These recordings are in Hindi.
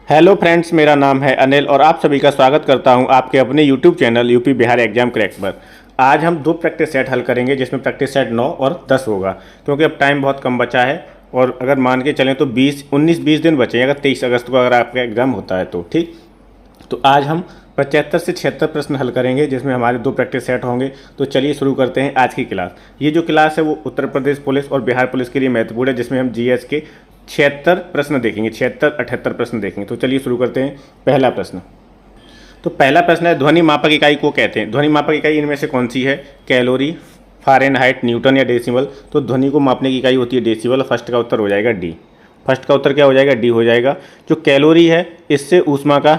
हेलो फ्रेंड्स, मेरा नाम है अनिल और आप सभी का स्वागत करता हूं आपके अपने YouTube channel UP Bihar exam crack पर। आज हम दो प्रैक्टिस सेट हल करेंगे जिसमें प्रैक्टिस सेट 9 और 10 होगा, क्योंकि अब टाइम बहुत कम बचा है। और अगर मान के चलें तो 19-20 दिन बचे हैं, अगर 23 अगस्त को अगर आपका एग्ज़ाम होता है तो ठीक। तो आज हम 75 से 76 प्रश्न हल करेंगे जिसमें हमारे दो प्रैक्टिस सेट होंगे। तो चलिए शुरू करते हैं आज की क्लास। ये जो क्लास है वो उत्तर प्रदेश पुलिस और बिहार पुलिस के लिए महत्वपूर्ण है, जिसमें हम जीएस के 76 प्रश्न देखेंगे, 76-78 प्रश्न देखेंगे। तो चलिए शुरू करते हैं। पहला प्रश्न। तो पहला प्रश्न है, ध्वनि मापक इकाई को कहते हैं। ध्वनि मापक इकाई इनमें से कौन सी है? कैलोरी, फ़ारेनहाइट, न्यूटन या डेसिमल। तो ध्वनि को मापने की इकाई होती है डेसिमल। फर्स्ट का उत्तर हो जाएगा डी। फर्स्ट का उत्तर क्या हो जाएगा? डी हो जाएगा। जो कैलोरी है इससे ऊष्मा का,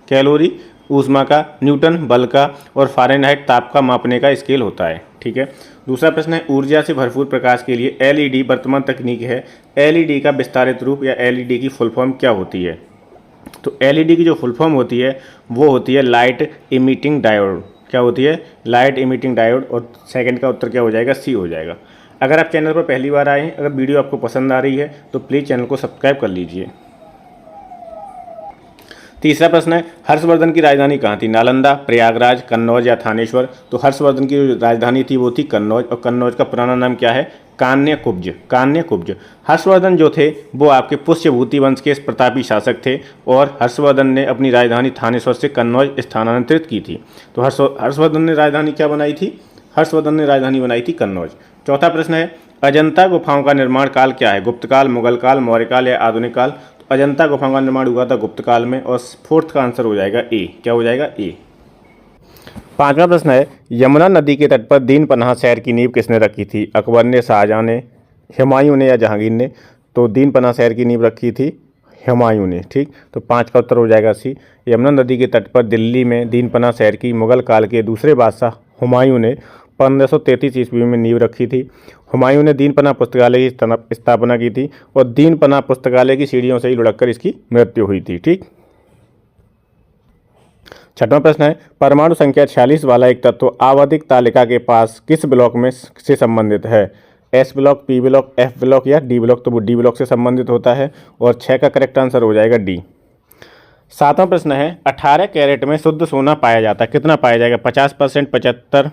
कैलोरी ऊष्मा का, न्यूटन बल का और फ़ारेनहाइट ताप का मापने का स्केल होता है। ठीक है। दूसरा प्रश्न है, ऊर्जा से भरपूर प्रकाश के लिए एलईडी वर्तमान तकनीक है। एलईडी का विस्तारित रूप या एलईडी की फुल फॉर्म क्या होती है? तो एलईडी की जो फुल फॉर्म होती है वो होती है लाइट इमिटिंग डायोड। क्या होती है? Light emitting diode. और सेकंड का उत्तर क्या हो जाएगा? सी हो जाएगा। अगर आप चैनल पर पहली बार आए हैं, अगर वीडियो आपको पसंद आ रही है तो प्लीज़ चैनल को सब्सक्राइब कर लीजिए। तीसरा प्रश्न है, हर्षवर्धन की राजधानी कहाँ थी? नालंदा, प्रयागराज, कन्नौज या थानेश्वर। तो हर्षवर्धन की जो राजधानी थी वो थी कन्नौज, और कन्नौज का पुराना नाम क्या है? कान्यकुब्ज। कान्यकुब्ज। हर्षवर्धन जो थे वो आपके पुष्यभूति वंश के प्रतापी शासक थे, और हर्षवर्धन ने अपनी राजधानी थानेश्वर से कन्नौज स्थानांतरित की थी। तो हर्षवर्धन ने राजधानी क्या बनाई थी? हर्षवर्धन ने राजधानी बनाई थी कन्नौज। चौथा प्रश्न है, अजंता गुफाओं का निर्माण काल क्या है? गुप्त काल, मुगल काल, मौर्य काल या आधुनिक काल। अजंता गुफाओं का निर्माण हुआ था गुप्त काल में, और फोर्थ का आंसर हो जाएगा ए। क्या हो जाएगा? ए। पांचवा प्रश्न है, यमुना नदी के तट पर दीन पनाह शहर की नींव किसने रखी थी? अकबर ने, शाहजहां ने, हुमायूं ने या जहांगीर ने। तो दीन पनाह शहर की नींव रखी थी हुमायूं ने। ठीक। तो 5 का उत्तर हो जाएगा सी। यमुना नदी के तट पर दिल्ली में दीन पनाह शहर की मुगल काल के दूसरे बादशाह हुमायूं ने 1533 ईस्वी में नींव रखी थी। हुमायूं ने दीन पनाह पुस्तकालय की स्थापना की थी, और दीन पनाह पुस्तकालय की सीढ़ियों से ही लुढ़ककर इसकी मृत्यु हुई थी। ठीक। छठवां प्रश्न है, परमाणु संख्या 46 वाला एक तत्व आवधिक तालिका के पास किस ब्लॉक में से संबंधित है? S block, P block, F block या डी ब्लॉक। तो वो डी ब्लॉक से संबंधित होता है, और 6 का करेक्ट आंसर हो जाएगा डी। सातवां प्रश्न है, 18 कैरेट में शुद्ध सोना पाया जाता है, कितना पाया जाएगा? 50%, 75,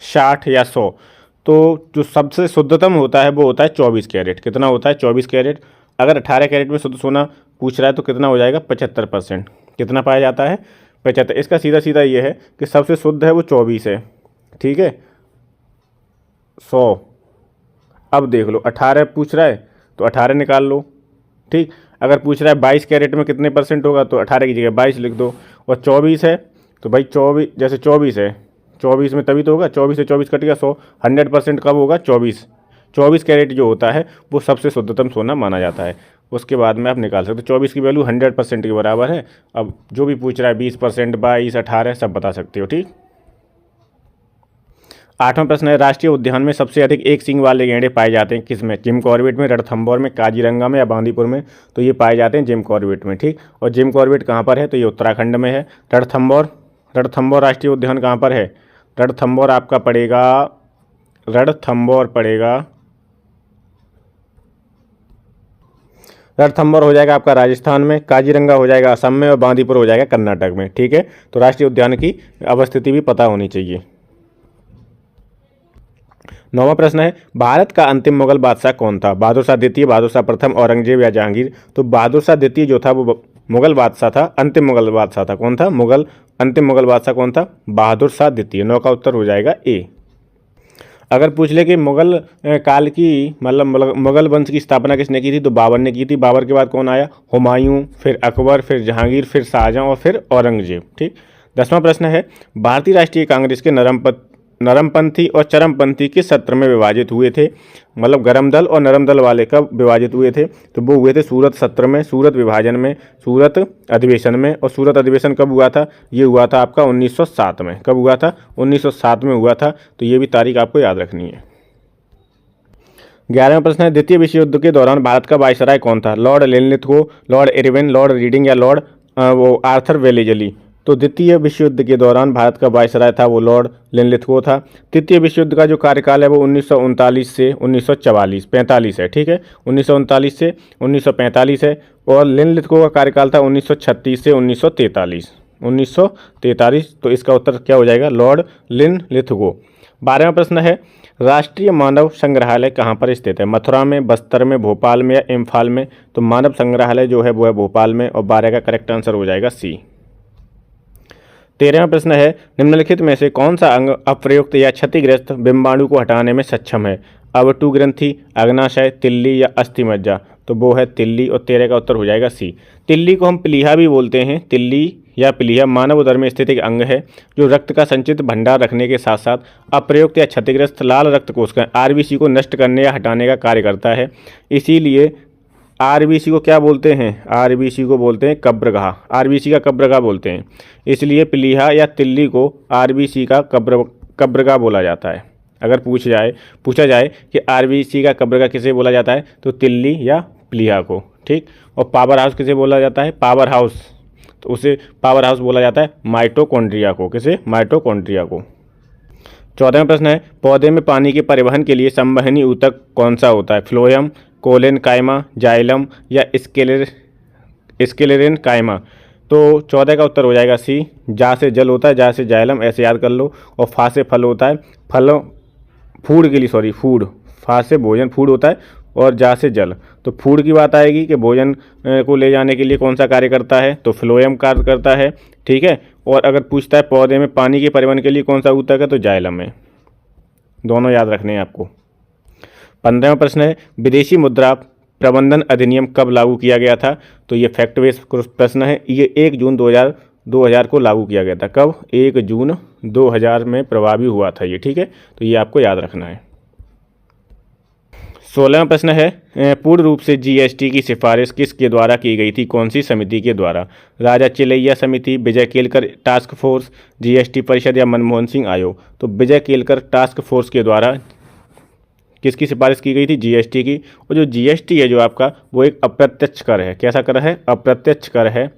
60 या 100। तो जो सबसे शुद्धतम होता है वो होता है 24 कैरेट। कितना होता है? 24 कैरेट। अगर 18 कैरेट में शुद्ध सोना पूछ रहा है तो कितना हो जाएगा? 75%। कितना पाया जाता है? 75। इसका सीधा सीधा ये है कि सबसे शुद्ध है वो 24 है। ठीक है। 100। अब देख लो, 18 पूछ रहा है तो 18 निकाल लो। ठीक। अगर पूछ रहा है 22 कैरेट में कितने परसेंट होगा, तो 18 की जगह 22 लिख दो। और 24 है तो भाई 24, जैसे 24 है, 24 में तभी तो होगा, 24 से 24 कट गया 100। 100% कब होगा? 24 कैरेट जो होता है वो सबसे शुद्धतम सोना माना जाता है। उसके बाद में आप निकाल सकते हो। 24 की वैल्यू 100% के बराबर है। अब जो भी पूछ रहा है 20%, 22, 18 सब बता सकते हो। ठीक। आठवां प्रश्न है, राष्ट्रीय उद्यान में सबसे अधिक एक सींग वाले गैंडे पाए जाते हैं किसमें? जिम कॉर्बेट में, रणथंभौर में, काजीरंगा में या बांदीपुर में। तो ये पाए जाते हैं जिम कॉर्बेट में। ठीक। और जिम कॉर्बेट कहाँ पर है? तो ये उत्तराखंड में है। रणथंभौर राष्ट्रीय उद्यान कहाँ पर है? रणथंभौर आपका पड़ेगा, रणथंभौर हो जाएगा आपका राजस्थान में, काजीरंगा हो जाएगा असम में, और बांदीपुर हो जाएगा कर्नाटक में। ठीक है। तो राष्ट्रीय उद्यान की अवस्थिति भी पता होनी चाहिए। 9वां प्रश्न है, भारत का अंतिम मुगल बादशाह कौन था? बहादुर शाह द्वितीय, बहादुर शाह प्रथम, औरंगजेब या जहांगीर। तो बहादुर शाह द्वितीय जो था वो मुगल बादशाह था, अंतिम मुगल बादशाह था। कौन था? अंतिम मुगल बादशाह कौन था? बहादुर शाह द्वितीय। 9 का उत्तर हो जाएगा ए। अगर पूछ ले कि मुगल काल की, मतलब मुगल वंश की स्थापना किसने की थी, तो बाबर ने की थी। बाबर के बाद कौन आया? हुमायूं, फिर अकबर, फिर जहांगीर, फिर शाहजहां और फिर औरंगजेब। ठीक। 10वां प्रश्न है, भारतीय राष्ट्रीय कांग्रेस के नरमपंथी और चरमपंथी किस सत्र में विभाजित हुए थे? मतलब गरम दल और नरम दल वाले कब विभाजित हुए थे? तो वो हुए थे सूरत सत्र में, सूरत विभाजन में, सूरत अधिवेशन में। और सूरत अधिवेशन कब हुआ था? ये हुआ था आपका 1907 में। कब हुआ था? 1907 में हुआ था। तो ये भी तारीख आपको याद रखनी है। 11वां प्रश्न है, द्वितीय विश्व युद्ध के दौरान भारत का वायसराय कौन था? Lord Linlithgow, Lord Irwin, Lord reading या लॉर्ड आर्थर वेलेजली। तो द्वितीय विश्व युद्ध के दौरान भारत का वायसराय था वो लॉर्ड लिनलिथगो था। तृतीय विश्व युद्ध का जो कार्यकाल है वो 1939 से 1945 है, ठीक है, 1939 से 1945 है। और लिनलिथगो का कार्यकाल था 1936 से 1943। तो इसका उत्तर क्या हो जाएगा, लॉर्ड लिनलिथगो। 12वां प्रश्न है, राष्ट्रीय मानव संग्रहालय कहाँ पर स्थित है? मथुरा में, बस्तर में, भोपाल में या इम्फाल में? तो मानव संग्रहालय जो है वो है भोपाल में, और 12 का करेक्ट आंसर हो जाएगा सी। 13वां प्रश्न है, निम्नलिखित में से कौन सा अंग अप्रयुक्त या क्षतिग्रस्त बिंबाणु को हटाने में सक्षम है? अवटु ग्रंथि, अग्नाशय, तिल्ली या अस्थिमज्जा? तो वो है तिल्ली, और 13 का उत्तर हो जाएगा सी। तिल्ली को हम प्लीहा भी बोलते हैं। तिल्ली या प्लीहा मानव उदर में स्थित एक अंग है जो रक्त का संचित भंडार रखने के साथ साथ अप्रयुक्त या क्षतिग्रस्त लाल रक्त कोशिका आरबीसी को नष्ट करने या हटाने का कार्य करता है। इसीलिए आरबीसी को क्या बोलते हैं? आरबीसी को बोलते हैं कब्रगाह, आरबीसी का कब्रगाह बोलते हैं। इसलिए प्लीहा या तिल्ली को आरबीसी का कब्रगाह बोला जाता है। अगर पूछा जाए कि आरबीसी का कब्रगाह किसे बोला जाता है, तो तिल्ली या प्लीहा को, ठीक। और पावर हाउस किसे बोला जाता है? पावर हाउस, तो उसे पावर हाउस बोला जाता है माइटोकॉन्ड्रिया को। किसे? माइटोकॉन्ड्रिया को। 14वां प्रश्न है, पौधे में पानी के परिवहन के लिए संवहनी ऊतक कौन सा होता है? फ्लोएम, कोलेन कायमा, जाइलम या स्क्लेरेन कायमा? तो 14 का उत्तर हो जाएगा सी। जा से जल होता है, जा से जाइलम, ऐसे याद कर लो। और फा से फल होता है, फूड, फा से भोजन, फूड होता है, और जा से जल। तो फूड की बात आएगी कि भोजन को ले जाने के लिए कौन सा कार्य करता है, तो फ्लोएम कार्य करता है, ठीक है। और अगर पूछता है पौधे में पानी के परिवहन के लिए कौन सा ऊतक है, तो जाइलम है। दोनों याद रखने हैं आपको। 15वां प्रश्न है, विदेशी मुद्रा प्रबंधन अधिनियम कब लागू किया गया था? तो ये फैक्ट बेस्ड प्रश्न है। ये 1 जून 2000 को लागू किया गया था। कब? 1 जून 2000 में प्रभावी हुआ था ये, ठीक है। तो ये आपको याद रखना है। 16वां प्रश्न है, पूर्ण रूप से जीएसटी की सिफारिश किसके द्वारा की गई थी? कौन सी समिति के द्वारा? राजा चिलैया समिति, विजय केलकर टास्क फोर्स, जीएसटी परिषद या मनमोहन सिंह आयोग? तो विजय केलकर टास्क फोर्स के द्वारा किसकी सिफारिश की गई थी? जीएसटी की। और जो जीएसटी है जो आपका, वो एक अप्रत्यक्ष कर है। कैसा कर है? अप्रत्यक्ष कर है।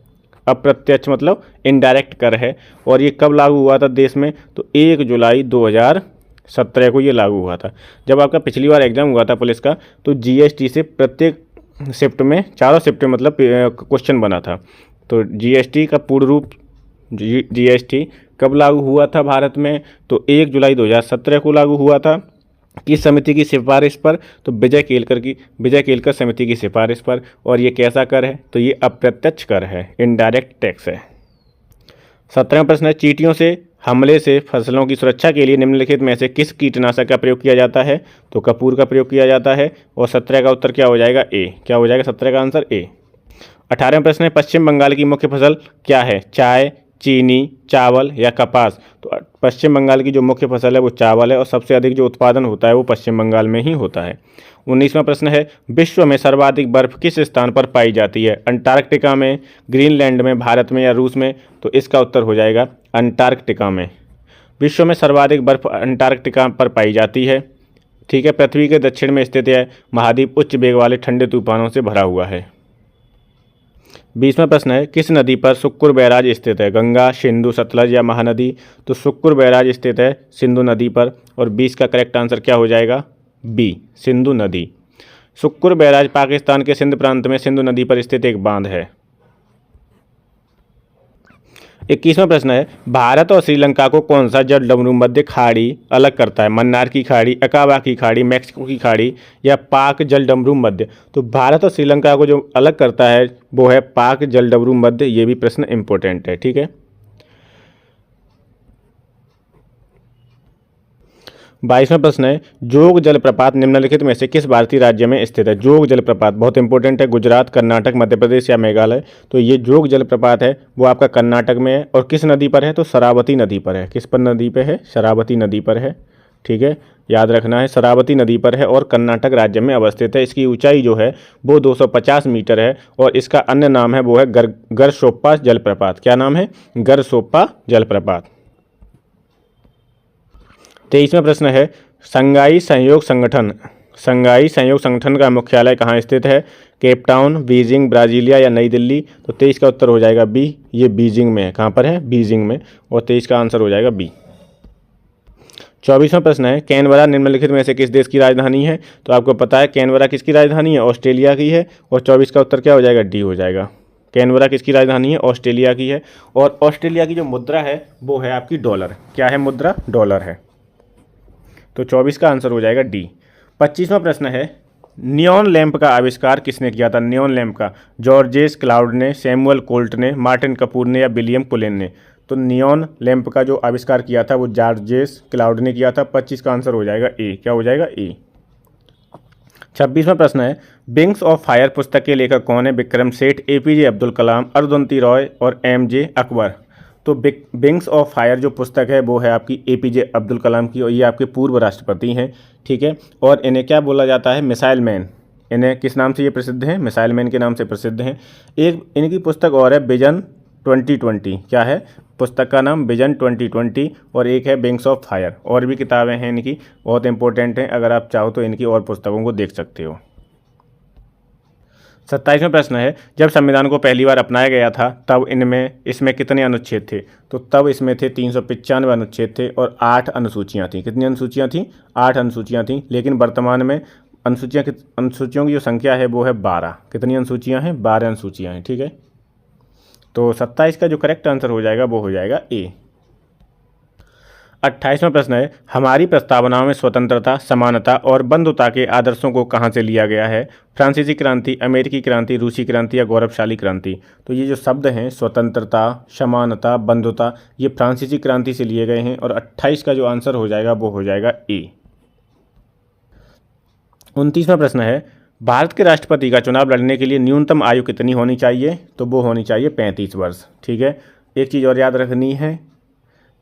अप्रत्यक्ष मतलब इनडायरेक्ट कर है। और ये कब लागू हुआ था देश में? तो 1 जुलाई 2017 को ये लागू हुआ था। जब आपका पिछली बार एग्जाम हुआ था पुलिस का, तो जीएसटी से प्रत्येक शिफ्ट में, चारों शिफ्ट में मतलब क्वेश्चन बना था। तो जीएसटी का पूर्ण रूप जीएसटी कब लागू हुआ था भारत में? तो 1 जुलाई 2017 को लागू हुआ था। किस समिति की सिफारिश पर? तो विजय केलकर समिति की सिफारिश पर। और ये कैसा कर है? तो ये अप्रत्यक्ष कर है, इनडायरेक्ट टैक्स है। 17वां प्रश्न है, चींटियों से हमले से फसलों की सुरक्षा के लिए निम्नलिखित में से किस कीटनाशक का प्रयोग किया जाता है? तो कपूर का प्रयोग किया जाता है। और 17 का उत्तर क्या हो जाएगा? ए। क्या हो जाएगा 17 का आंसर? ए। 18वां प्रश्न है, पश्चिम बंगाल की मुख्य फसल क्या है? चाय, चीनी, चावल या कपास? तो पश्चिम बंगाल की जो मुख्य फसल है वो चावल है, और सबसे अधिक जो उत्पादन होता है वो पश्चिम बंगाल में ही होता है। 19वां प्रश्न है, विश्व में सर्वाधिक बर्फ किस स्थान पर पाई जाती है? अंटार्कटिका में, ग्रीनलैंड में, भारत में या रूस में? तो इसका उत्तर हो जाएगा अंटार्कटिका में। विश्व में सर्वाधिक बर्फ अंटार्कटिका पर पाई जाती है, ठीक है। पृथ्वी के दक्षिण में स्थित है महाद्वीप उच्च वेग वाले ठंडे तूफानों से भरा हुआ है। 20वां प्रश्न है, किस नदी पर सुक्कुर बैराज स्थित है? गंगा, सिंधु, सतलज या महानदी? तो सुक्कुर बैराज स्थित है सिंधु नदी पर। और 20 का करेक्ट आंसर क्या हो जाएगा? बी, सिंधु नदी। सुक्कुर बैराज पाकिस्तान के सिंध प्रांत में सिंधु नदी पर स्थित एक बांध है। 21वां प्रश्न है, भारत और श्रीलंका को कौन सा जल डमरू मध्य खाड़ी अलग करता है? मन्नार की खाड़ी, अकाबा की खाड़ी, मैक्सिको की खाड़ी या पाक जल डमरू मध्य? तो भारत और श्रीलंका को जो अलग करता है वो है पाक जल डमरू मध्य। ये भी प्रश्न इंपॉर्टेंट है, ठीक है। 22वां प्रश्न है, जोग जलप्रपात निम्नलिखित में से किस भारतीय राज्य में स्थित है? जोग जलप्रपात बहुत इंपॉर्टेंट है। गुजरात, कर्नाटक, मध्य प्रदेश या मेघालय? तो ये जोग जलप्रपात है वो आपका कर्नाटक में है। और किस नदी पर है? तो शरावती नदी पर है। किस पर नदी पे है? शरावती नदी पर है, ठीक है, याद रखना है। शरावती नदी पर है और कर्नाटक राज्य में अवस्थित है। इसकी ऊंचाई जो है वो 250 मीटर है। और इसका अन्य नाम है वो है गरसोप्पा जलप्रपात। क्या नाम है? गरसोप्पा जलप्रपात। 23वां प्रश्न है, शंघाई सहयोग संगठन का मुख्यालय कहाँ स्थित है? केप टाउन, बीजिंग, ब्राजीलिया या नई दिल्ली। तो 23 का उत्तर हो जाएगा बी, ये बीजिंग में है। कहाँ पर है? बीजिंग में। और 23 का आंसर हो जाएगा बी। 24वां प्रश्न है, कैनबरा निम्नलिखित में से किस देश की राजधानी है? तो आपको पता है कैनबरा किसकी राजधानी है? ऑस्ट्रेलिया की है। और 24 का उत्तर क्या हो जाएगा? डी हो जाएगा। कैनबरा किसकी राजधानी है? ऑस्ट्रेलिया की है। और ऑस्ट्रेलिया की जो मुद्रा है वो है आपकी डॉलर। क्या है मुद्रा? डॉलर है। तो 24 का आंसर हो जाएगा डी। 25वां प्रश्न है, नियॉन लैंप का आविष्कार किसने किया था? नियॉन लैंप का जॉर्जेस क्लाउड ने, सैमुअल कोल्ट ने, मार्टिन कपूर ने या विलियम पुलेन ने? तो नियॉन लैंप का जो आविष्कार किया था वो जॉर्जेस क्लाउड ने किया था। 25 का आंसर हो जाएगा ए। क्या हो जाएगा? ए। 26वां प्रश्न है, विंग्स ऑफ फायर पुस्तक के लेखक कौन है? विक्रम सेठ, एपीजे अब्दुल कलाम, अरुंधति रॉय और एमजे अकबर। तो विंग्स ऑफ फायर जो पुस्तक है वो है आपकी एपीजे अब्दुल कलाम की, और ये आपके पूर्व राष्ट्रपति हैं। ठीक है। और इन्हें क्या बोला जाता है? Missile man. इन्हें किस नाम से ये प्रसिद्ध हैं? मिसाइल मैन के नाम से प्रसिद्ध हैं। एक इनकी पुस्तक और है विजन 2020। क्या है पुस्तक का नाम? विजन 2020। और एक है विंग्स ऑफ फायर। और भी किताबें हैं इनकी, बहुत इंपॉर्टेंट हैं। अगर आप चाहो तो इनकी और पुस्तकों को देख सकते हो। 27वां प्रश्न है, जब संविधान को पहली बार अपनाया गया था तब इसमें कितने अनुच्छेद थे? तो तब इसमें थे 395 अनुच्छेद थे और 8 अनुसूचियाँ थीं। कितनी अनुसूचियाँ थीं? 8 अनुसूचियाँ थीं। लेकिन वर्तमान में अनुसूचियों की जो संख्या है वो है 12। कितनी अनुसूचियाँ हैं? 12 अनुसूचियाँ हैं। ठीक है। तो 27 का जो करेक्ट आंसर हो जाएगा वो हो जाएगा ए। 28वां प्रश्न है, हमारी प्रस्तावनाओं में स्वतंत्रता, समानता और बंधुता के आदर्शों को कहाँ से लिया गया है? फ्रांसीसी क्रांति, अमेरिकी क्रांति, रूसी क्रांति या गौरवशाली क्रांति? तो ये जो शब्द हैं स्वतंत्रता, समानता, बंधुता, ये फ्रांसीसी क्रांति से लिए गए हैं। और 28 का जो आंसर हो जाएगा वो हो जाएगा ए। 29वां प्रश्न है, भारत के राष्ट्रपति का चुनाव लड़ने के लिए न्यूनतम आयु कितनी होनी चाहिए? तो वो होनी चाहिए 35 वर्ष। ठीक है। एक चीज़ और याद रखनी है,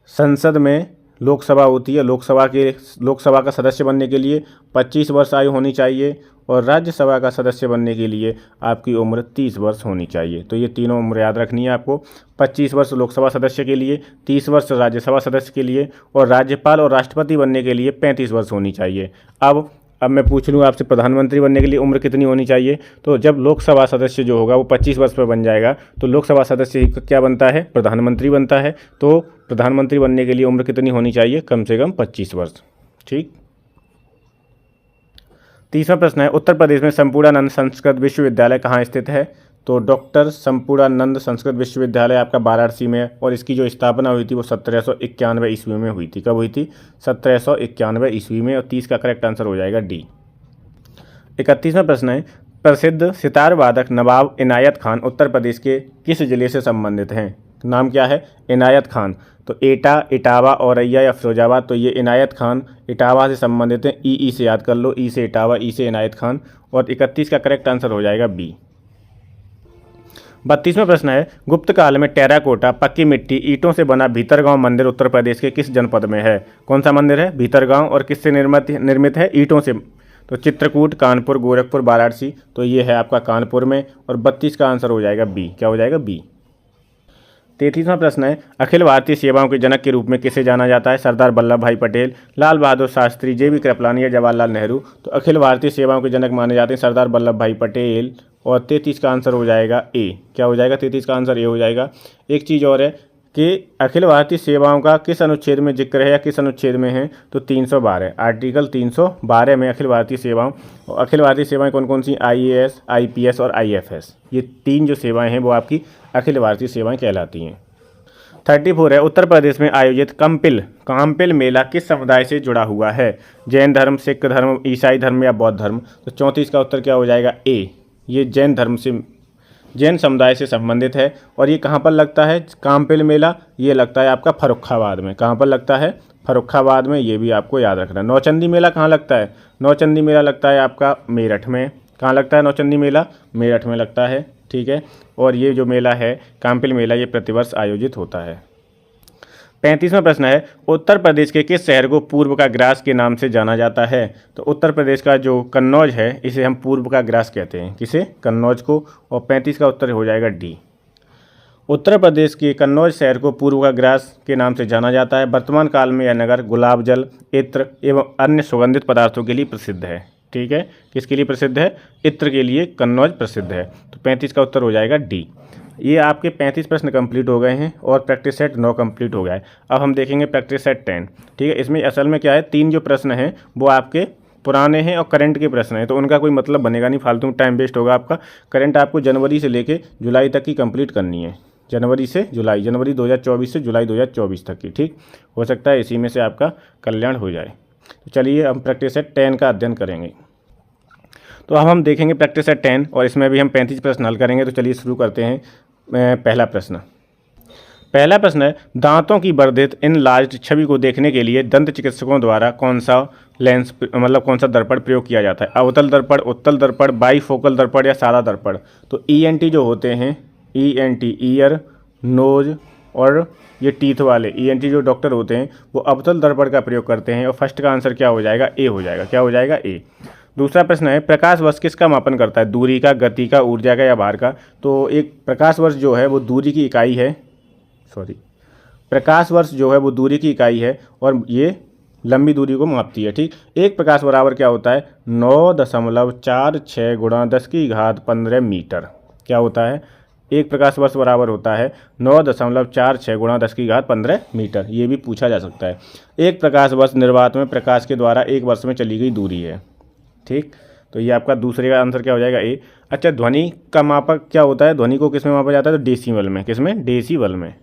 संसद में लोकसभा होती है, लोकसभा का सदस्य बनने के लिए 25 वर्ष आयु होनी चाहिए। और राज्यसभा का सदस्य बनने के लिए आपकी उम्र 30 वर्ष होनी चाहिए। तो ये तीनों उम्र याद रखनी है आपको। 25 वर्ष लोकसभा सदस्य के लिए, 30 वर्ष राज्यसभा सदस्य के लिए, और राज्यपाल और राष्ट्रपति बनने के लिए 35 वर्ष होनी चाहिए। अब मैं पूछ लूँ आपसे, प्रधानमंत्री बनने के लिए उम्र कितनी होनी चाहिए? तो जब लोकसभा सदस्य जो होगा वो 25 वर्ष पर बन जाएगा तो लोकसभा सदस्य ही क्या बनता है? प्रधानमंत्री बनता है। तो प्रधानमंत्री बनने के लिए उम्र कितनी होनी चाहिए? कम से कम 25 वर्ष। ठीक। 30वां प्रश्न है, उत्तर प्रदेश में संपूर्णानंद संस्कृत विश्वविद्यालय कहाँ स्थित है? तो डॉक्टर संपूर्णानंद संस्कृत विश्वविद्यालय आपका वाराणसी में है। और इसकी जो स्थापना हुई थी वो 1791 ईस्वी में हुई थी। कब हुई थी? 1791 ईस्वी में। और 30 का करेक्ट आंसर हो जाएगा डी। 31वां प्रश्न है, प्रसिद्ध सितार वादक नवाब इनायत खान उत्तर प्रदेश के किस जिले से संबंधित हैं? नाम क्या है? इनायत खान। तो एटा, इटावा, औरैया या फिरोजाबाद? तो ये इनायत खान इटावा से संबंधित हैं। ई से याद कर लो, ई से इटावा, ई से इनायत खान। और 31 का करेक्ट आंसर हो जाएगा बी। 32वां प्रश्न है, गुप्त काल में टेराकोटा, पक्की मिट्टी, ईंटों से बना भीतरगांव मंदिर उत्तर प्रदेश के किस जनपद में है? कौन सा मंदिर है? भीतरगांव। और किससे निर्मित है? ईंटों से। तो चित्रकूट, कानपुर, गोरखपुर, वाराणसी? तो ये है आपका कानपुर में। और 32 का आंसर हो जाएगा बी। क्या हो जाएगा? बी। 33वां प्रश्न है, अखिल भारतीय सेवाओं के जनक के रूप में किसे जाना जाता है? सरदार वल्लभ भाई पटेल, लाल बहादुर शास्त्री, जे बी कृपलानी या जवाहरलाल नेहरू? तो अखिल भारतीय सेवाओं के जनक माने जाते हैं सरदार वल्लभ भाई पटेल। और 33 का आंसर हो जाएगा ए। क्या हो जाएगा? 33 का आंसर ए हो जाएगा। एक चीज़ और है कि अखिल भारतीय सेवाओं का किस अनुच्छेद में जिक्र है या किस अनुच्छेद में है? तो 312, आर्टिकल 312 में अखिल भारतीय सेवाओं। और अखिल भारतीय सेवाएं कौन कौन सी? IAS, IPS और IFS। ये 3 जो सेवाएं हैं वो आपकी अखिल भारतीय सेवाएं कहलाती हैं। 34 है, उत्तर प्रदेश में आयोजित काम्पिल मेला किस समुदाय से जुड़ा हुआ है? जैन धर्म, सिख धर्म, ईसाई धर्म या बौद्ध धर्म? तो 34 का उत्तर क्या हो जाएगा? ए। ये जैन समुदाय से संबंधित है। और ये कहाँ पर लगता है काम्पिल मेला? ये लगता है आपका फर्रुखाबाद में। कहाँ पर लगता है? फर्रुखाबाद में। ये भी आपको याद रखना है। नौचंदी मेला कहाँ लगता है? नौचंदी मेला लगता है आपका मेरठ में। कहाँ लगता है नौचंदी मेला? मेरठ में लगता है। ठीक है। और ये जो मेला है काम्पिल मेला, ये प्रतिवर्ष आयोजित होता है। 35वां प्रश्न है, उत्तर प्रदेश के किस शहर को पूर्व का ग्रास के नाम से जाना जाता है? तो उत्तर प्रदेश का जो कन्नौज है इसे हम पूर्व का ग्रास कहते हैं। किसे? कन्नौज को। और 35 का उत्तर हो जाएगा डी। उत्तर प्रदेश के कन्नौज शहर को पूर्व का ग्रास के नाम से जाना जाता है। वर्तमान काल में यह नगर गुलाब जल, इत्र एवं अन्य सुगंधित पदार्थों के लिए प्रसिद्ध है। ठीक है, किसके लिए प्रसिद्ध है? इत्र के लिए कन्नौज प्रसिद्ध है। तो 35 का उत्तर हो जाएगा डी। ये आपके 35 प्रश्न कंप्लीट हो गए हैं और प्रैक्टिस सेट 9 कंप्लीट हो गया है। अब हम देखेंगे प्रैक्टिस सेट 10। ठीक है, इसमें असल में क्या है, 3 जो प्रश्न हैं वो आपके पुराने हैं और करंट के प्रश्न हैं, तो उनका कोई मतलब बनेगा नहीं, फालतू में टाइम वेस्ट होगा आपका। करंट आपको जनवरी से लेके जुलाई तक की कंप्लीट करनी है, जनवरी से जुलाई, जनवरी 2024 से जुलाई 2024 तक की। ठीक, हो सकता है इसी में से आपका कल्याण हो जाए। तो चलिए हम प्रैक्टिस सेट 10 का अध्ययन करेंगे। तो अब हम देखेंगे प्रैक्टिस सेट 10 और इसमें भी हम 35 प्रश्न हल करेंगे। तो चलिए शुरू करते हैं। पहला प्रश्न है, दांतों की वर्धित इनलार्ज्ड छवि को देखने के लिए दंत चिकित्सकों द्वारा कौन सा लेंस मतलब कौन सा दर्पण प्रयोग किया जाता है? अवतल दर्पण, उत्तल दर्पण, बाईफोकल दर्पण या सादा दर्पण? तो ENT जो होते हैं, ENT ईयर, नोज और ये टीथ वाले ENT जो डॉक्टर होते हैं वो अवतल दर्पण का प्रयोग करते हैं। और फर्स्ट का आंसर क्या हो जाएगा? ए हो जाएगा। क्या हो जाएगा? ए। दूसरा प्रश्न है, प्रकाश वर्ष किसका मापन करता है? दूरी का, गति का, ऊर्जा का या भार का? तो एक प्रकाश वर्ष जो है वो दूरी की इकाई है, प्रकाश वर्ष जो है वो दूरी की इकाई है और ये लंबी दूरी को मापती है। ठीक, एक प्रकाश बराबर क्या होता है? 9.46 गुणा 10 की घात 15 मीटर। क्या होता है? एक प्रकाश वर्ष बराबर होता है 9.46 गुणा 10 की घात 15 मीटर। ये भी पूछा जा सकता है। एक प्रकाश वर्ष निर्वात में प्रकाश के द्वारा एक वर्ष में चली गई दूरी है। ठीक, तो ये आपका दूसरे का आंसर क्या हो जाएगा? ए। अच्छा, ध्वनि का मापक क्या होता है? ध्वनि को किस में मापा जाता है? तो डेसिबल में। किसमें? डेसिबल में।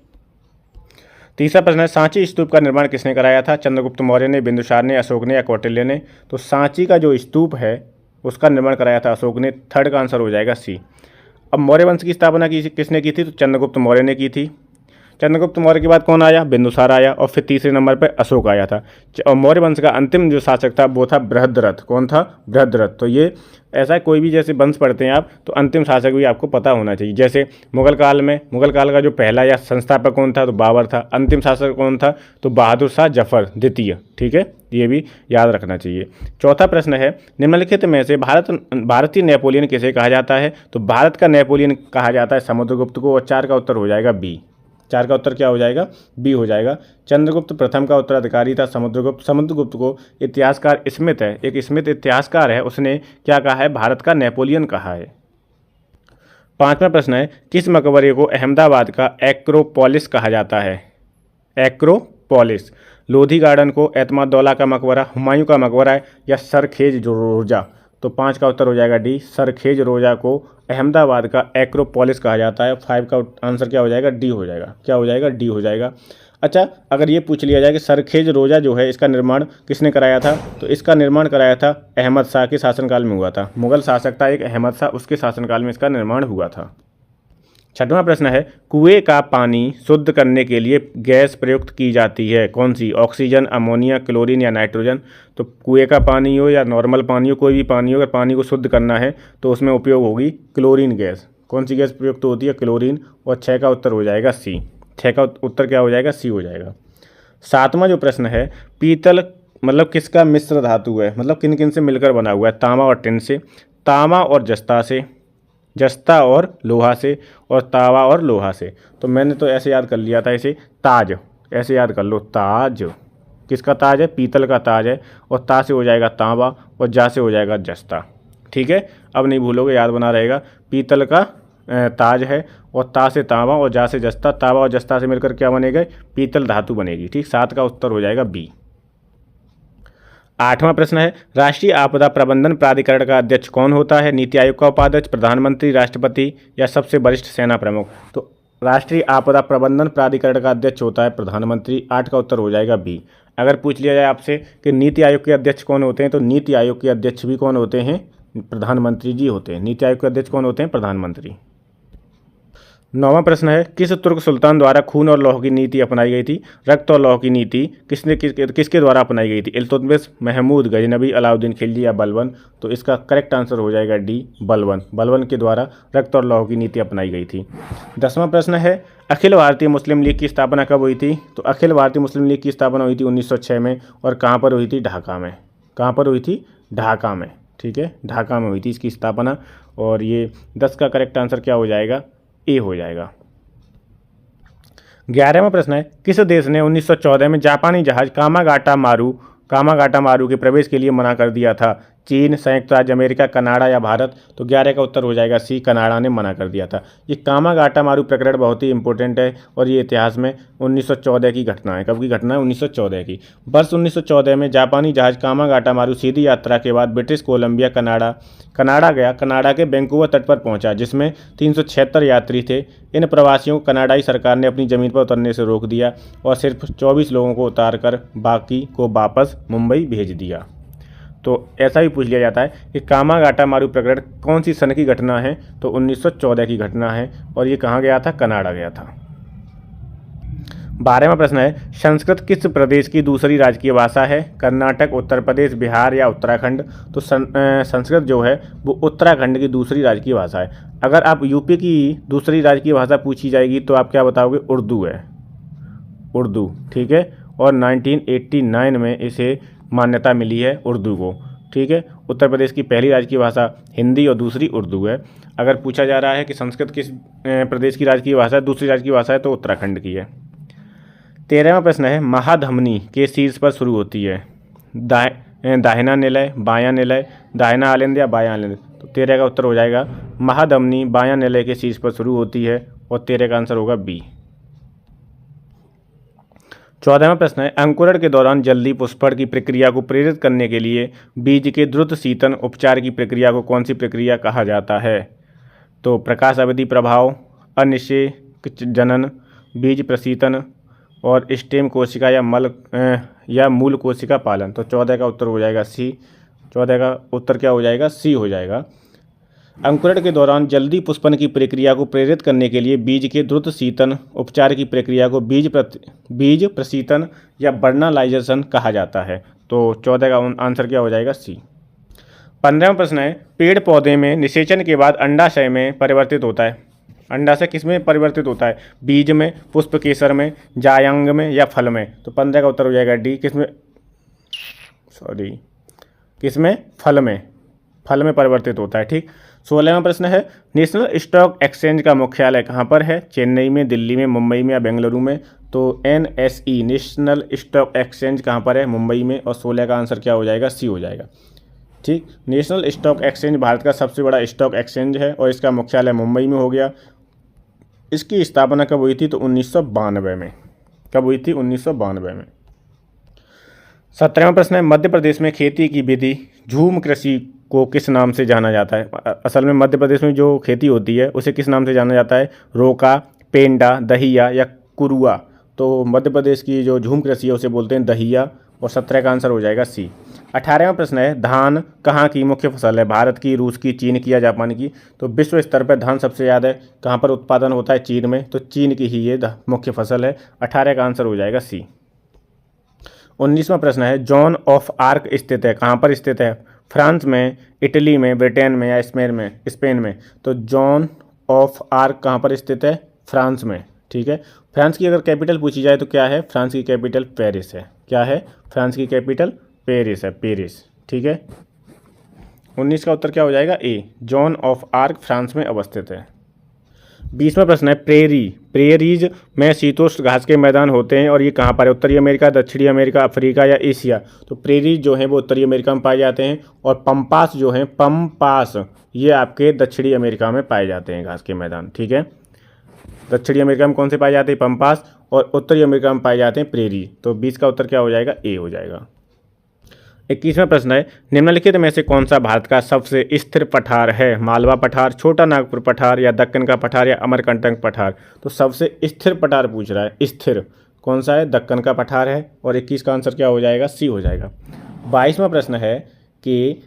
तीसरा प्रश्न है, सांची स्तूप का निर्माण किसने कराया था? चंद्रगुप्त मौर्य ने, बिंदुसार ने, अशोक ने या कौटिल्य ने? तो सांची का जो स्तूप है उसका निर्माण कराया था अशोक ने। थर्ड का आंसर हो जाएगा सी। अब मौर्य वंश की स्थापना किसने की थी? तो चंद्रगुप्त मौर्य ने की थी। चंद्रगुप्त मौर्य के बाद कौन आया? बिंदुसार आया और फिर तीसरे नंबर पर अशोक आया था। और मौर्य वंश का अंतिम जो शासक था वो था बृहद्रथ। कौन था? बृहद्रथ। तो ये ऐसा कोई भी जैसे वंश पढ़ते हैं आप तो अंतिम शासक भी आपको पता होना चाहिए। जैसे मुगल काल का जो पहला या संस्थापक कौन था? तो बाबर था। अंतिम शासक कौन था? तो बहादुर शाह जफर द्वितीय। ठीक है, ये भी याद रखना चाहिए। चौथा प्रश्न है, निम्नलिखित में से भारतीय नेपोलियन किसे कहा जाता है? तो भारत का नेपोलियन कहा जाता है समुद्रगुप्त को। और 4 का उत्तर हो जाएगा बी। 4 का उत्तर क्या हो जाएगा? बी हो जाएगा। चंद्रगुप्त प्रथम का उत्तराधिकारी था समुद्रगुप्त। समुद्रगुप्त को इतिहासकार स्मिथ है, एक स्मिथ इतिहासकार है, उसने क्या कहा है? भारत का नेपोलियन कहा है। 5वां प्रश्न है, किस मकबरे को अहमदाबाद का एक्रोपोलिस कहा जाता है? एक्रोपोलिस। लोधी गार्डन को, एतमादौला का मकबरा, हुमायूं का मकबरा या सरखेज रोजा? तो 5 का उत्तर हो जाएगा डी। सरखेज रोजा को अहमदाबाद का एक्रोपोलिस कहा जाता है। 5 का आंसर क्या हो जाएगा? डी हो जाएगा। क्या हो जाएगा? डी हो जाएगा। अच्छा, अगर ये पूछ लिया जाए कि सरखेज रोजा जो है इसका निर्माण किसने कराया था? तो इसका निर्माण कराया था अहमद शाह के शासनकाल में हुआ था। मुगल शासक था एक अहमद शाह, उसके शासनकाल में इसका निर्माण हुआ था। 6वां प्रश्न है, कुएं का पानी शुद्ध करने के लिए गैस प्रयुक्त की जाती है, कौन सी? ऑक्सीजन, अमोनिया, क्लोरीन या नाइट्रोजन? तो कुएं का पानी हो या नॉर्मल पानी हो, कोई भी पानी हो, अगर पानी को शुद्ध करना है तो उसमें उपयोग होगी क्लोरीन गैस। कौन सी गैस प्रयुक्त होती है? क्लोरीन। और 6 का उत्तर हो जाएगा सी। 6 का उत्तर क्या हो जाएगा? सी हो जाएगा। 7वां जो प्रश्न है, पीतल मतलब किसका मिश्र धातु है? मतलब किन किन से मिलकर बना हुआ है? तांबा और टिन से, तांबा और जस्ता से, जस्ता और लोहा से, और तावा और लोहा से। तो मैंने तो ऐसे याद कर लिया था इसे, ताज। ऐसे याद कर लो, ताज। किसका ताज है? पीतल का ताज है। और ता से हो जाएगा तांबा और जा से हो जाएगा जस्ता। ठीक है, अब नहीं भूलोगे, याद बना रहेगा। पीतल का ताज है और ता से तांबा और जा से जस्ता। तावा और जस्ता से मिलकर क्या बनेगा? पीतल धातु बनेगी। ठीक, 7 का उत्तर हो जाएगा बी। 8वां प्रश्न है, राष्ट्रीय आपदा प्रबंधन प्राधिकरण का अध्यक्ष कौन होता है? नीति आयोग का उपाध्यक्ष, प्रधानमंत्री, राष्ट्रपति या सबसे वरिष्ठ सेना प्रमुख? तो राष्ट्रीय आपदा प्रबंधन प्राधिकरण का अध्यक्ष होता है प्रधानमंत्री। 8 का उत्तर हो जाएगा बी। अगर पूछ लिया जाए आपसे कि नीति आयोग के अध्यक्ष कौन होते हैं, तो नीति आयोग के अध्यक्ष भी कौन होते हैं? प्रधानमंत्री जी होते हैं। नीति आयोग के अध्यक्ष कौन होते हैं? प्रधानमंत्री। 9वां प्रश्न है, किस तुर्क सुल्तान द्वारा खून और लौह की नीति अपनाई गई थी? रक्त और लौह की नीति किसके द्वारा अपनाई गई थी? इल्तुतमिश, महमूद गजनबी, अलाउद्दीन खिलजी या बलबन? तो इसका करेक्ट आंसर हो जाएगा डी, बलबन। बलबन के द्वारा रक्त और लौह की नीति अपनाई गई थी। 10वां प्रश्न है, अखिल भारतीय मुस्लिम लीग की स्थापना कब हुई थी? तो अखिल भारतीय मुस्लिम लीग की स्थापना हुई थी 1906 में। और कहाँ पर हुई थी? ढाका में। कहाँ पर हुई थी? ढाका में। ठीक है, ढाका में हुई थी इसकी स्थापना। और ये 10 का करेक्ट आंसर क्या हो जाएगा? ए हो जाएगा। 11वां प्रश्न है, किस देश ने 1914 में जापानी जहाज कामागाटा मारू के प्रवेश के लिए मना कर दिया था? चीन, संयुक्त राज्य अमेरिका, कनाडा या भारत। तो 11 का उत्तर हो जाएगा सी, कनाडा ने मना कर दिया था। ये कामागाटामारू प्रकरण बहुत ही इंपॉर्टेंट है और ये इतिहास में 1914 की घटना है। कब की घटना है? 1914 की। वर्ष 1914 में जापानी जहाज कामागाटामारू सीधी यात्रा के बाद ब्रिटिश कोलंबिया कनाडा गया। कनाडा के वैंकूवर तट पर पहुंचा, जिसमें 376 यात्री थे। इन प्रवासियों को कनाडाई सरकार ने अपनी ज़मीन पर उतरने से रोक दिया और सिर्फ 24 लोगों को उतारकर बाकी को वापस मुंबई भेज दिया। तो ऐसा भी पूछ लिया जाता है कि कामागाटामारू प्रकरण कौन सी सन की घटना है? तो 1914 की घटना है और ये कहाँ गया था? कनाडा गया था। 12वां प्रश्न है, संस्कृत किस प्रदेश की दूसरी राजकीय भाषा है? कर्नाटक, उत्तर प्रदेश, बिहार या उत्तराखंड? तो संस्कृत जो है वो उत्तराखंड की दूसरी राजकीय भाषा है। अगर आप यूपी की दूसरी राजकीय भाषा पूछी जाएगी तो आप क्या बताओगे? उर्दू है, उर्दू। ठीक है, और 1989 में इसे मान्यता मिली है उर्दू को। ठीक है, उत्तर प्रदेश की पहली राजकीय भाषा हिंदी और दूसरी उर्दू है। अगर पूछा जा रहा है कि संस्कृत किस प्रदेश की राजकीय भाषा है, दूसरी राजकीय भाषा है, तो उत्तराखंड की है। 13वां प्रश्न है, महाधमनी के शीर्ष पर शुरू होती है दाहिना निलय, बायां निलय, दाहिना आलिंद या बायां आलिंद? तो 13 का उत्तर हो जाएगा महाधमनी बायां निलय के शीर्ष पर शुरू होती है और 13 का आंसर होगा बी। 14वां प्रश्न है, अंकुरण के दौरान जल्दी पुष्पण की प्रक्रिया को प्रेरित करने के लिए बीज के द्रुत शीतन उपचार की प्रक्रिया को कौन सी प्रक्रिया कहा जाता है? तो प्रकाश अवधि प्रभाव, अनिषेक जनन, बीज प्रशीतन और स्टेम कोशिका या मूल कोशिका पालन। तो 14 का उत्तर हो जाएगा सी। 14 का उत्तर क्या हो जाएगा? सी हो जाएगा। अंकुरण के दौरान जल्दी पुष्पन की प्रक्रिया को प्रेरित करने के लिए बीज के द्रुत शीतन उपचार की प्रक्रिया को बीज प्रशीतन या बर्नालाइजेशन कहा जाता है। तो 14 का आंसर क्या हो जाएगा? सी। 15वां प्रश्न है, पेड़ पौधे में निषेचन के बाद अंडाशय में परिवर्तित होता है। अंडाशय किस में परिवर्तित होता है? बीज में, पुष्प केसर में, जायंग में या फल में? तो 15 का उत्तर हो जाएगा डी। किसमें? फल में परिवर्तित होता है। ठीक। 16वां प्रश्न है, नेशनल स्टॉक एक्सचेंज का मुख्यालय कहाँ पर है? चेन्नई में, दिल्ली में, मुंबई में या बेंगलुरु में? तो NSE नेशनल स्टॉक एक्सचेंज कहाँ पर है? मुंबई में। और 16 का आंसर क्या हो जाएगा? सी हो जाएगा। ठीक। नेशनल स्टॉक एक्सचेंज भारत का सबसे बड़ा स्टॉक एक्सचेंज है और इसका मुख्यालय मुंबई में हो गया। इसकी स्थापना कब हुई थी? तो 1992 में। कब हुई थी? 1992 में। 17वां प्रश्न है, मध्य प्रदेश में खेती की विधि झूम कृषि को किस नाम से जाना जाता है? असल में मध्य प्रदेश में जो खेती होती है उसे किस नाम से जाना जाता है? रोका, पेंडा, दहिया या कुरुआ? तो मध्य प्रदेश की जो झूम कृषि है उसे बोलते हैं दहिया और 17 का आंसर हो जाएगा सी। 18वां प्रश्न है, धान कहाँ की मुख्य फसल है? भारत की, रूस की, चीन की या जापान की? तो विश्व स्तर पर धान सबसे ज़्यादा कहाँ पर उत्पादन होता है? चीन में। तो चीन की ही ये मुख्य फसल है। 18 का आंसर हो जाएगा सी। 19वां प्रश्न है, जॉन ऑफ आर्क स्थित है, कहाँ पर स्थित है? फ्रांस में, इटली में, ब्रिटेन में या स्पेन में? तो जॉन ऑफ आर्क कहाँ पर स्थित है? फ्रांस में। ठीक है। फ्रांस की अगर कैपिटल पूछी जाए तो क्या है? फ्रांस की कैपिटल पेरिस है। क्या है? फ्रांस की कैपिटल पेरिस है, पेरिस। ठीक है। 19 का उत्तर क्या हो जाएगा? ए। जॉन ऑफ आर्क फ्रांस में अवस्थित है। 20वां प्रश्न है, प्रेरीज में शीतोष्ण घास के मैदान होते हैं और ये कहाँ पर है? उत्तरी अमेरिका, दक्षिणी अमेरिका, अफ्रीका या एशिया? तो प्रेरीज जो हैं वो उत्तरी अमेरिका में पाए जाते हैं और पंपास जो हैं, पंपास ये आपके दक्षिणी अमेरिका में पाए जाते हैं घास के मैदान। ठीक है। दक्षिणी अमेरिका में कौन से पाए जाते हैं? पंपास। और उत्तरी अमेरिका में पाए जाते हैं प्रेरी। तो 20 का उत्तर क्या हो जाएगा? ए हो जाएगा। 21वां प्रश्न है, निम्नलिखित में से कौन सा भारत का सबसे स्थिर पठार है? मालवा पठार, छोटा नागपुर पठार या दक्कन का पठार या अमरकंटक पठार? तो सबसे स्थिर पठार पूछ रहा है। स्थिर कौन सा है? दक्कन का पठार है। और 21 का आंसर क्या हो जाएगा? सी हो जाएगा। 22वां प्रश्न है कि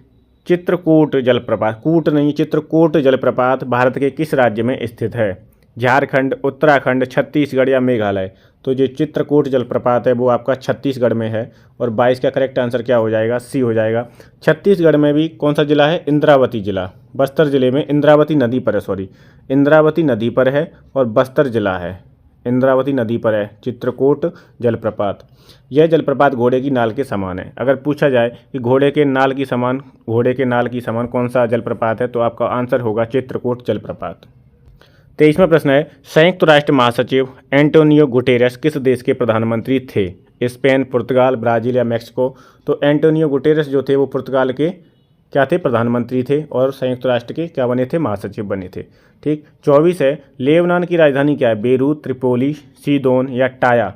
चित्रकूट जलप्रपात, कूट नहीं, चित्रकूट जलप्रपात भारत के किस राज्य में स्थित है? झारखंड, उत्तराखंड, छत्तीसगढ़ या मेघालय? तो जो चित्रकूट जलप्रपात है वो आपका छत्तीसगढ़ में है। और 22 का करेक्ट आंसर क्या हो जाएगा? सी हो जाएगा। छत्तीसगढ़ में भी कौन सा जिला है? इंद्रावती जिला। बस्तर जिले में इंद्रावती नदी पर है, इंद्रावती नदी पर है और बस्तर जिला है, इंद्रावती नदी पर है चित्रकूट जलप्रपात। यह जलप्रपात घोड़े की नाल के समान है। अगर पूछा जाए कि घोड़े के नाल की समान कौन सा जलप्रपात है तो आपका आंसर होगा चित्रकूट जलप्रपात। 23वां प्रश्न है, संयुक्त राष्ट्र महासचिव एंटोनियो गुटेरेस किस देश के प्रधानमंत्री थे? स्पेन, पुर्तगाल, ब्राज़ील या मैक्सिको? तो एंटोनियो गुटेरेस जो थे वो पुर्तगाल के क्या थे, प्रधानमंत्री थे, और संयुक्त राष्ट्र के क्या बने थे, महासचिव बने थे। ठीक। 24 है, लेबनान की राजधानी क्या है, बेरूत, त्रिपोली, सीदोन या टाया।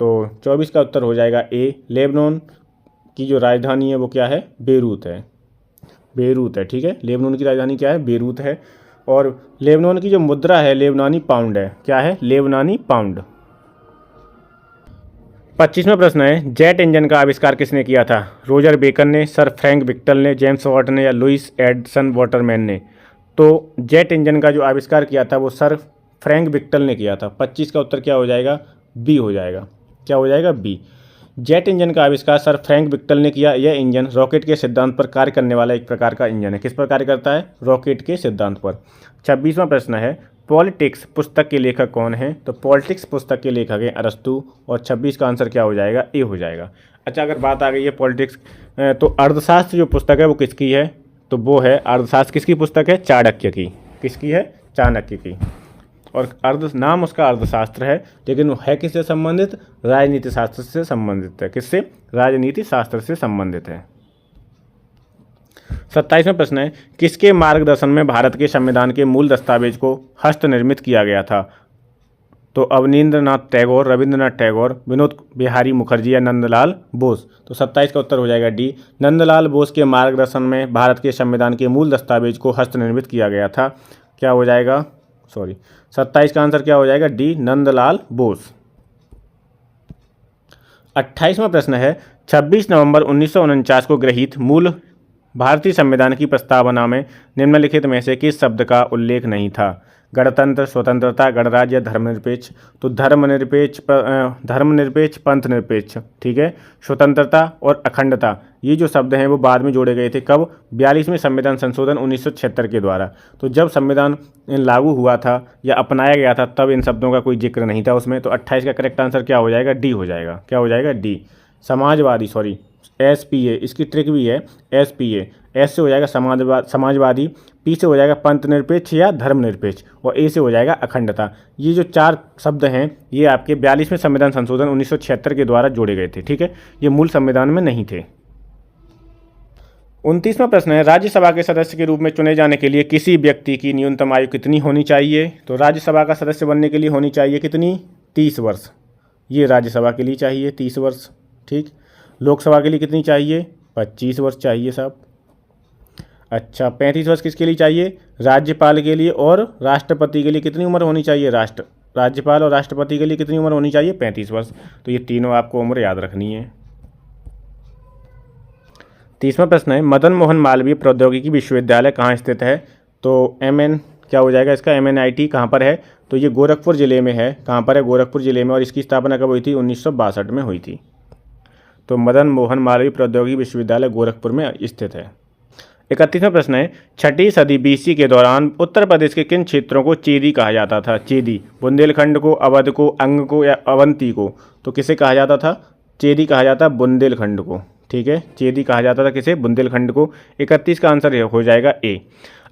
तो 24 का उत्तर हो जाएगा ए, लेबनान की जो राजधानी है वो क्या है, बेरूत है, बेरूत है। ठीक है, लेबनान की राजधानी क्या है, बेरूत है। और लेबनान की जो मुद्रा है लेबनानी पाउंड है, क्या है, लेबनानी पाउंड। 25वां प्रश्न है, जेट इंजन का आविष्कार किसने किया था, रोजर बेकन ने, सर फ्रैंक विक्टर ने, जेम्स वाट ने या लुइस एडिसन वाटरमैन ने। तो जेट इंजन का जो आविष्कार किया था वो सर फ्रैंक विक्टर ने किया था। 25 का उत्तर क्या हो जाएगा, बी हो जाएगा। क्या हो जाएगा, बी। जेट इंजन का आविष्कार सर फ्रैंक विक्टर ने किया। यह इंजन रॉकेट के सिद्धांत पर कार्य करने वाला एक प्रकार का इंजन है। किस पर कार्य करता है, रॉकेट के सिद्धांत पर। 26वां प्रश्न है, पॉलिटिक्स पुस्तक के लेखक कौन है। तो पॉलिटिक्स पुस्तक के लेखक हैं अरस्तु, और 26 का आंसर क्या हो जाएगा, ए हो जाएगा। अच्छा, अगर बात आ गई है पॉलिटिक्स, तो अर्थशास्त्र जो पुस्तक है वो किसकी है, तो वो है, अर्थशास्त्र किसकी पुस्तक है, चाणक्य की। किसकी है, चाणक्य की। और नाम उसका अर्थशास्त्र है, लेकिन वो है किससे संबंधित, राजनीति शास्त्र से संबंधित है। किससे, राजनीति शास्त्र से संबंधित है। 27वां प्रश्न है, किसके मार्गदर्शन में भारत के संविधान के मूल दस्तावेज को हस्तनिर्मित किया गया था। तो अवनींद्रनाथ टैगोर, रविंद्रनाथ टैगोर, विनोद बिहारी मुखर्जी या नंदलाल बोस। तो 27 का उत्तर हो जाएगा डी, नंदलाल बोस के मार्गदर्शन में भारत के संविधान के मूल दस्तावेज को हस्तनिर्मित किया गया था। क्या हो जाएगा, 27 का आंसर क्या हो जाएगा, डी, नंदलाल बोस। 28वां प्रश्न है, 26 नवंबर 1949 को गृहीत मूल भारतीय संविधान की प्रस्तावना में निम्नलिखित में से किस शब्द का उल्लेख नहीं था, गणतंत्र, स्वतंत्रता, गणराज्य, धर्मनिरपेक्ष। तो धर्मनिरपेक्ष, पंथनिरपेक्ष। ठीक है, स्वतंत्रता और अखंडता, ये जो शब्द हैं वो बाद में जोड़े गए थे। कब, 42वें संविधान संशोधन 1976 के द्वारा। तो जब संविधान लागू हुआ था या अपनाया गया था तब इन शब्दों का कोई जिक्र नहीं था उसमें। तो 28 का करेक्ट आंसर क्या हो जाएगा, डी हो जाएगा। क्या हो जाएगा, डी। समाजवादी, SPA, इसकी ट्रिक भी है, SPA। एस से हो जाएगा समाजवादी, पी से हो जाएगा पंथनिरपेक्ष या धर्मनिरपेक्ष, और ए से हो जाएगा अखंडता। ये जो 4 शब्द हैं ये आपके 42वें संविधान संशोधन 1976 के द्वारा जोड़े गए थे। ठीक है, ये मूल संविधान में नहीं थे। 29वां प्रश्न है, राज्यसभा के सदस्य के रूप में चुने जाने के लिए किसी व्यक्ति की न्यूनतम आयु कितनी होनी चाहिए। तो राज्यसभा का सदस्य बनने के लिए होनी चाहिए कितनी, 30 वर्ष। ये राज्यसभा के लिए चाहिए 30 वर्ष। ठीक, लोकसभा के लिए कितनी चाहिए, 25 वर्ष चाहिए साहब। अच्छा, 35 वर्ष किसके लिए चाहिए, राज्यपाल के लिए, और राष्ट्रपति के लिए कितनी उम्र होनी चाहिए, राज्यपाल और राष्ट्रपति के लिए कितनी उम्र होनी चाहिए, 35 वर्ष। तो ये तीनों आपको उम्र याद रखनी है। 30वां प्रश्न है, मदन मोहन मालवीय प्रौद्योगिकी विश्वविद्यालय कहाँ स्थित है। तो क्या हो जाएगा इसका, MNIT कहाँ पर है। तो ये गोरखपुर जिले में है। कहाँ पर है, गोरखपुर जिले में। और इसकी स्थापना कब हुई थी, 1962 में हुई थी। तो मदन मोहन मालवीय प्रौद्योगिकी विश्वविद्यालय गोरखपुर में स्थित है। 31वां प्रश्न है, 6ठी सदी BC के दौरान उत्तर प्रदेश के किन क्षेत्रों को चेदी कहा जाता था। चेदी, बुंदेलखंड को, अवध को, अंग को या अवंती को। तो किसे कहा जाता था, चेदी कहा जाता बुंदेलखंड को। ठीक है, चेदी कहा जाता था किसे, बुंदेलखंड को। 31 का आंसर हो जाएगा ए।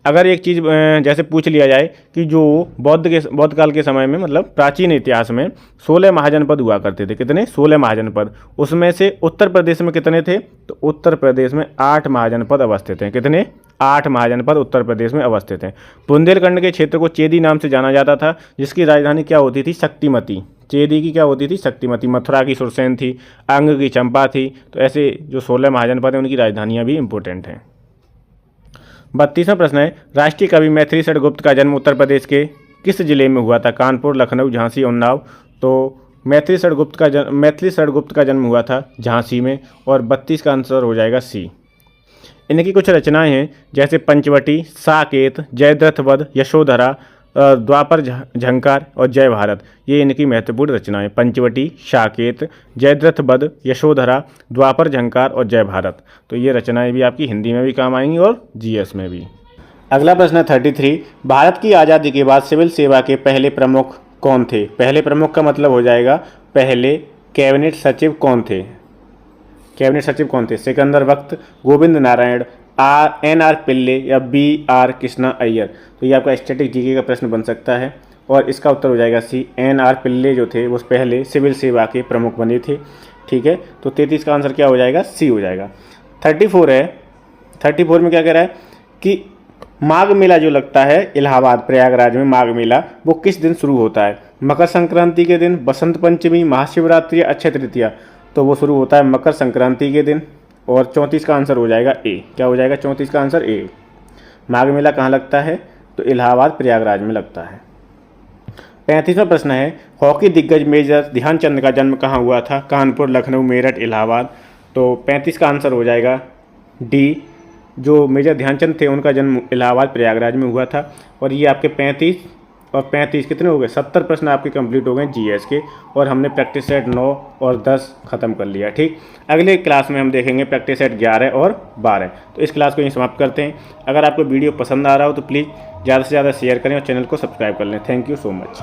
अगर एक चीज़ जैसे पूछ लिया जाए कि जो बौद्ध काल के समय में, मतलब प्राचीन इतिहास में 16 महाजनपद हुआ करते थे। कितने, 16 महाजनपद। उसमें से उत्तर प्रदेश में कितने थे, तो उत्तर प्रदेश में 8 महाजनपद अवस्थित हैं। कितने, 8 महाजनपद उत्तर प्रदेश में अवस्थित हैं। बुंदेलखंड के क्षेत्र को चेदी नाम से जाना जाता था, जिसकी राजधानी क्या होती थी, शक्तिमती। चेदी की क्या होती थी, शक्तिमती। मथुरा की सुरसेन थी, अंग की चंपा थी। तो ऐसे जो 16 महाजनपद हैं उनकी राजधानियाँ भी इंपॉर्टेंट हैं। 32वां प्रश्न है, राष्ट्रीय कवि मैथिली शरण गुप्त का जन्म उत्तर प्रदेश के किस जिले में हुआ था, कानपुर, लखनऊ, झांसी, उन्नाव। तो मैथिली शरण गुप्त का जन्म हुआ था झांसी में। और 32 का आंसर हो जाएगा सी। इनकी कुछ रचनाएं हैं, जैसे पंचवटी, साकेत, जयद्रथ वध, यशोधरा, द्वापर झंकार और जय भारत। ये इनकी महत्वपूर्ण रचनाएं, पंचवटी, साकेत, जयद्रथ वध, यशोधरा, द्वापर झंकार और जय भारत। तो ये रचनाएं भी आपकी हिंदी में भी काम आएंगी और GS में भी। अगला प्रश्न है 33, भारत की आज़ादी के बाद सिविल सेवा के पहले प्रमुख कौन थे। पहले प्रमुख का मतलब हो जाएगा पहले कैबिनेट सचिव कौन थे। कैबिनेट सचिव कौन थे, सिकंदर वक्त, गोविंद नारायण, NR पिल्ले या BR कृष्णा अय्यर। तो ये आपका स्टैटिक जीके का प्रश्न बन सकता है। और इसका उत्तर हो जाएगा सी, NR पिल्ले जो थे वो पहले सिविल सेवा के प्रमुख बने थे। ठीक है, तो 33 का आंसर क्या हो जाएगा, सी हो जाएगा। 34 है, 34 में क्या कह रहा है कि माघ मेला जो लगता है इलाहाबाद प्रयागराज में, माघ मेला वो किस दिन शुरू होता है? मकर संक्रांति के दिन, बसंत पंचमी, महाशिवरात्रि, अक्षय तृतीया। तो वो शुरू होता है मकर संक्रांति के दिन। और 34 का आंसर हो जाएगा ए। क्या हो जाएगा 34 का आंसर? ए। माघ मेला कहाँ लगता है? तो इलाहाबाद प्रयागराज में लगता है। 35वां प्रश्न है, हॉकी दिग्गज मेजर ध्यानचंद का जन्म कहाँ हुआ था? कानपुर, लखनऊ, मेरठ, इलाहाबाद। तो 35 का आंसर हो जाएगा डी। जो मेजर ध्यानचंद थे उनका जन्म इलाहाबाद प्रयागराज में हुआ था। और ये आपके 35 और 35 कितने हो गए? 70 प्रश्न आपके कंप्लीट हो गए जीएस के। और हमने प्रैक्टिस सेट 9 और 10 खत्म कर लिया। ठीक, अगले क्लास में हम देखेंगे प्रैक्टिस सेट 11 और 12। तो इस क्लास को यहीं समाप्त करते हैं। अगर आपको वीडियो पसंद आ रहा हो तो प्लीज़ ज़्यादा से ज़्यादा शेयर करें और चैनल को सब्सक्राइब कर लें। Thank you so much.